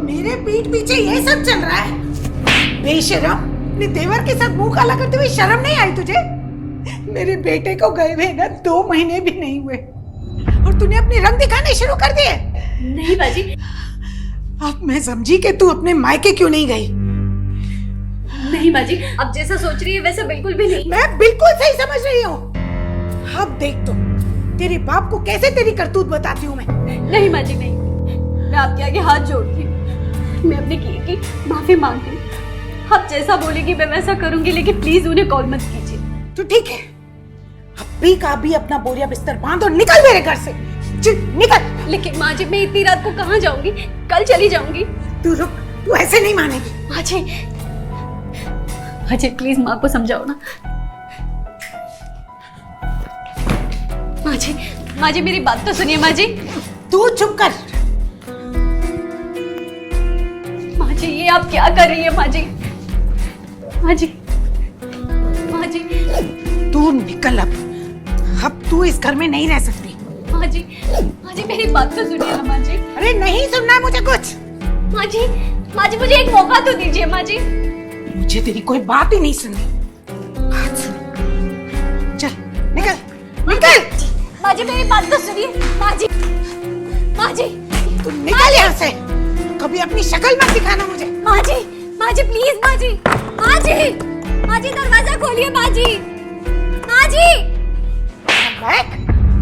मेरे पीठ पीछे ये सब चल रहा है? बेशरम, अपने देवर के साथ मुंह काला करते हुए शर्म नहीं आई तुझे? मेरे बेटे को गए हुए ना 2 महीने भी नहीं हुए और तूने अपने रंग दिखाने शुरू कर दिए। नहीं बाजी। अब मैं समझी कि तू अपने मायके क्यों नहीं गई। नहीं बाजी, अब जैसा सोच रही है वैसा बिल्कुल भी नहीं। मैं बिल्कुल सही समझ रही हूँ। अब देख तो तेरे बाप को कैसे तेरी करतूत बताती हूँ मैं। नहीं बाजी नहीं, मैं आपके आगे हाथ जोड़ती हूँ, मैं अपने किए की माफी मांगती हूँ। आप जैसा बोलेगी मैं वैसा करूंगी, लेकिन प्लीज उन्हें कॉल मत कीजिए। तो ठीक है, अभी का भी अपना बोरिया बिस्तर बांध और निकल मेरे घर से। निकल। लेकिन माँ जी, मैं इतनी रात को कहाँ जाऊंगी? कल चली जाऊंगी। तू रुक, तू ऐसे नहीं मानेगी। माँ जी, अजय प्लीज माँ को समझाओ ना। माँ जी मेरी बात तो सुनिए माँ जी। तू चुप कर। माँ जी ये आप क्या कर रही है माँ जी? माँ जी, माँ जी। तू निकल अब तू इस घर में नहीं रह सकती। माँ जी मेरी बात तो सुनिए ना माँ जी। अरे नहीं सुनना मुझे कुछ। माँ जी मुझे एक मौका तो दीजिए माँ जी। मुझे तेरी कोई बात ही नहीं सुननी। बात सुन। चल निकल निकल। माँ जी मेरी बात तो सुनिए। माँ जी तू निकल यहाँ से। कभी अपनी शक्ल मत दिखाना मुझे। माँ जी प्लीज माँ जी दरवाजा खोलिए माँ जी।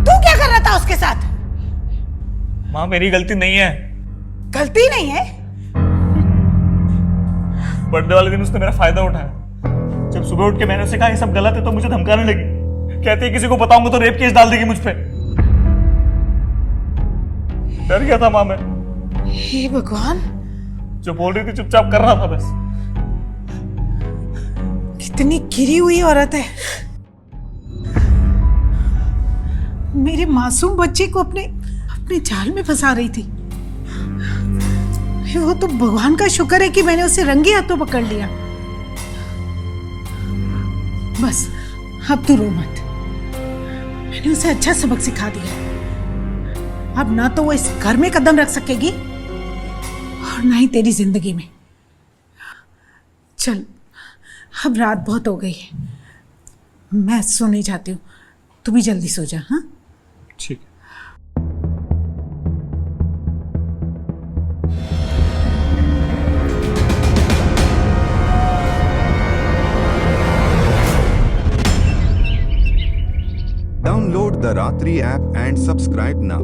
तू क्या कर रहा था उसके साथ? माँ मेरी गलती नहीं है। गलती नहीं है? बर्थडे वाले दिन उसने मेरा फायदा उठाया। जब सुबह उठ के मैंने उसे कहा ये सब गलत है तो मुझे धमकाने लगी। कहती है किसी को बताऊंगा तो रेप केस डाल देगी मुझ पे। डर गया था माँ मैं। हे भगवान, जो बोल रही थी चुपचाप कर रहा था बस। कितनी गिरी हुई औरत है। मेरे मासूम बच्चे को अपने जाल में फंसा रही थी। वो तो भगवान का शुक्र है कि मैंने उसे रंगे हाथों पकड़ लिया। बस अब तू रो मत। मैंने उसे अच्छा सबक सिखा दिया। अब ना तो वो इस घर में कदम रख सकेगी और ना ही तेरी जिंदगी में। चल अब रात बहुत हो गई है, मैं सोने जाती हूँ। तू भी जल्दी सो जा। हाँ ठीक। Download the Ratri app and subscribe now.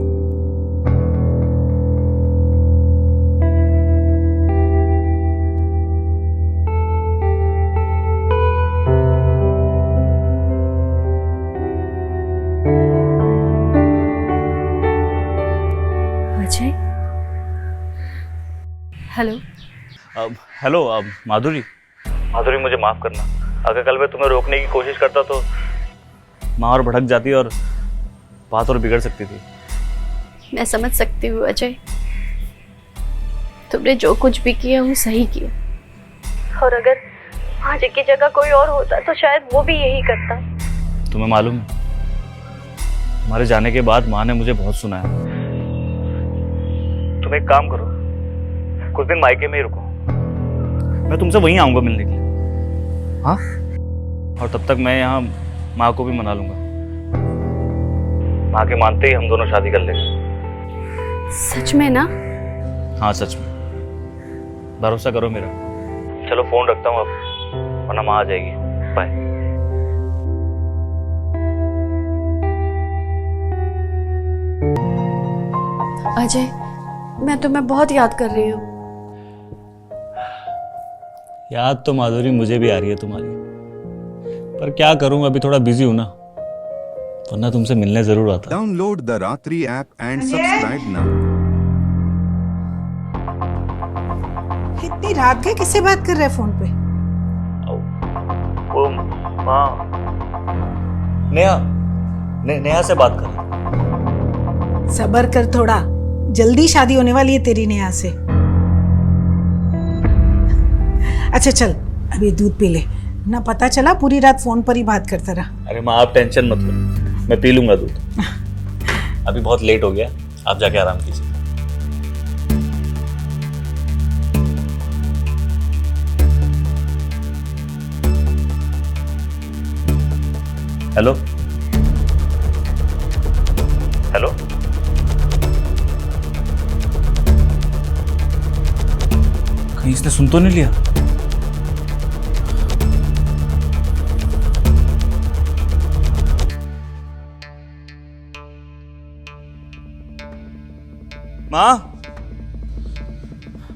Ajay, hello. Hello Madhuri मुझे माफ करना। अगर कल मैं तुम्हें रोकने की कोशिश करता तो माँ और भड़क जाती और बात और बिगड़ सकती थी। मैं समझ सकती हूँ अजय, तुमने जो कुछ भी किया वो सही किया, और अगर आज की जगह कोई और होता तो शायद वो भी यही करता। तुम्हें मालूम है, हमारे जाने के बाद माँ ने मुझे बहुत सुनाया। तुम एक काम करो, कुछ दिन मायके में ही रुको, मैं तुमसे वहीं आऊंगा मिलने के लिए। हाँ, और तब तक मैं यहाँ माँ को भी मना लूंगा। माँ के मानते ही हम दोनों शादी कर लेंगे। सच में ना? हाँ सच में, भरोसा करो मेरा। चलो फोन रखता हूँ अब, वरना माँ आ जाएगी। बाय। अजय, मैं तुम्हें बहुत याद कर रही हूँ। याद तो माधुरी मुझे भी आ रही है तुम्हारी, पर क्या करूं, अभी थोड़ा बिजी हूं ना, वरना तुमसे मिलने जरूर आता। Download the Ratri app and subscribe now. इतनी रात के किससे बात कर रहे हैं फोन पे? वो माँ नेहा से बात कर। सब्र कर थोड़ा, जल्दी शादी होने वाली है तेरी नेहा से। अच्छा चल अभी दूध पी ले, ना पता चला पूरी रात फोन पर ही बात करता रहा। अरे माँ आप टेंशन मत लो, मैं पी लूंगा दूध। अभी बहुत लेट हो गया, आप जाके आराम कीजिए। हेलो हेलो, कहीं इसने सुन तो नहीं लिया? माँ,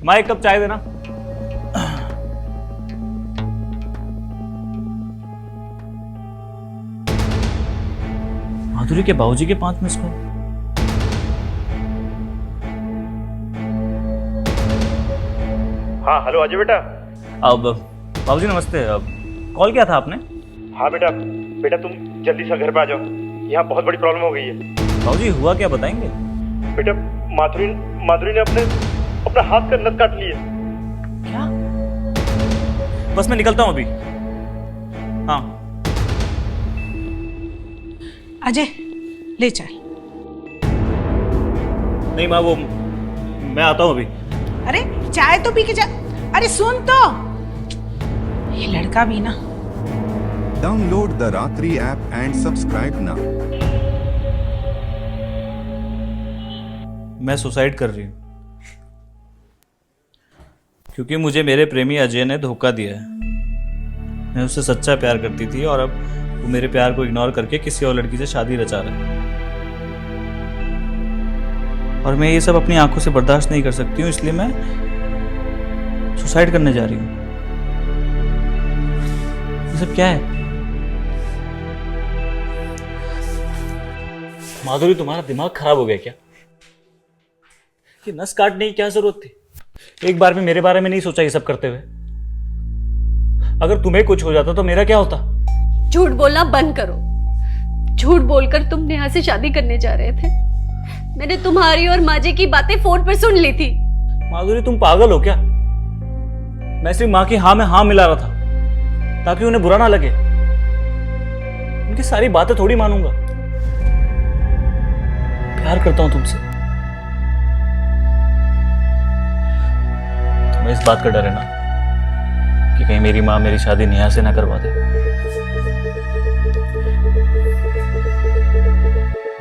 माँ एक कप चाय देना। माधुरी के बाबूजी के 5 मिस कॉल। हाँ हेलो अजय बेटा। अब बाबूजी नमस्ते। अब कॉल किया था आपने? हाँ बेटा, बेटा तुम जल्दी से घर पे आ जाओ, यहाँ बहुत बड़ी प्रॉब्लम हो गई है। बाबूजी हुआ क्या, बताएंगे? बेटा माधुरी ने अपना हाथ का नस काट लिया। क्या? बस मैं निकलता हूँ अभी। हाँ अजय ले चल। नहीं माँ, वो मैं आता हूँ अभी। अरे चाय तो पी के जा। अरे सुन तो, ये लड़का भी ना। Download the Ratri app and subscribe now. मैं सुसाइड कर रही हूँ क्योंकि मुझे मेरे प्रेमी अजय ने धोखा दिया है। मैं उससे सच्चा प्यार करती थी और अब वो मेरे प्यार को इग्नोर करके किसी और लड़की से शादी रचा रहा है। और मैं ये सब अपनी आंखों से बर्दाश्त नहीं कर सकती हूँ, इसलिए मैं सुसाइड करने जा रही हूँ। ये सब क्या है? माधुरी, तुम्हारा दिमाग खराब हो गया क्या? कि नस काटने की क्या जरूरत थी? एक बार भी मेरे बारे में नहीं सोचा ये सब करते हुए? अगर तुम्हें कुछ हो जाता तो मेरा क्या होता? झूठ बोलना बंद करो। झूठ बोलकर तुम नेहा से शादी करने जा रहे थे। मैंने तुम्हारी और माजी की बातें फोन पर सुन ली थी। माधुरी, तुम पागल हो क्या? मैं सिर्फ माँ की हाँ में हाँ मिला रहा था ताकि उन्हें बुरा ना लगे। उनकी सारी बातें थोड़ी मानूंगा। प्यार करता हूं तुमसे। तुम्हें इस बात का डर है ना कि कहीं मेरी माँ मेरी शादी नेहा से ना करवा दे।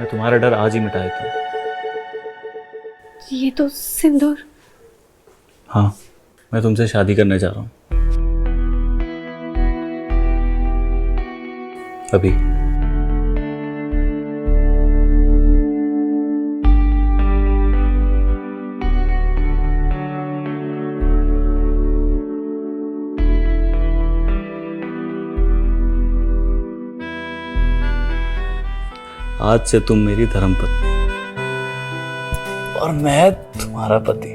मैं तुम्हारा डर आज ही मिटा देता हूं। ये तो सिंदूर। हाँ, मैं तुमसे शादी करने जा रहा हूं अभी। आज से तुम मेरी धर्मपत्नी और मैं तुम्हारा पति।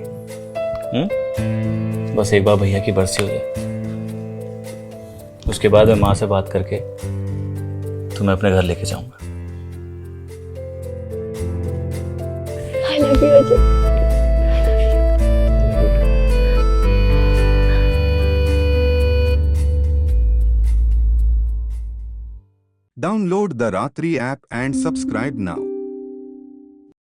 बस एक बार भैया की बरसी हो जाए, उसके बाद मैं माँ से बात करके तुम्हें अपने घर लेके जाऊंगा। I love you, Ajay. Download the Ratri app and subscribe now.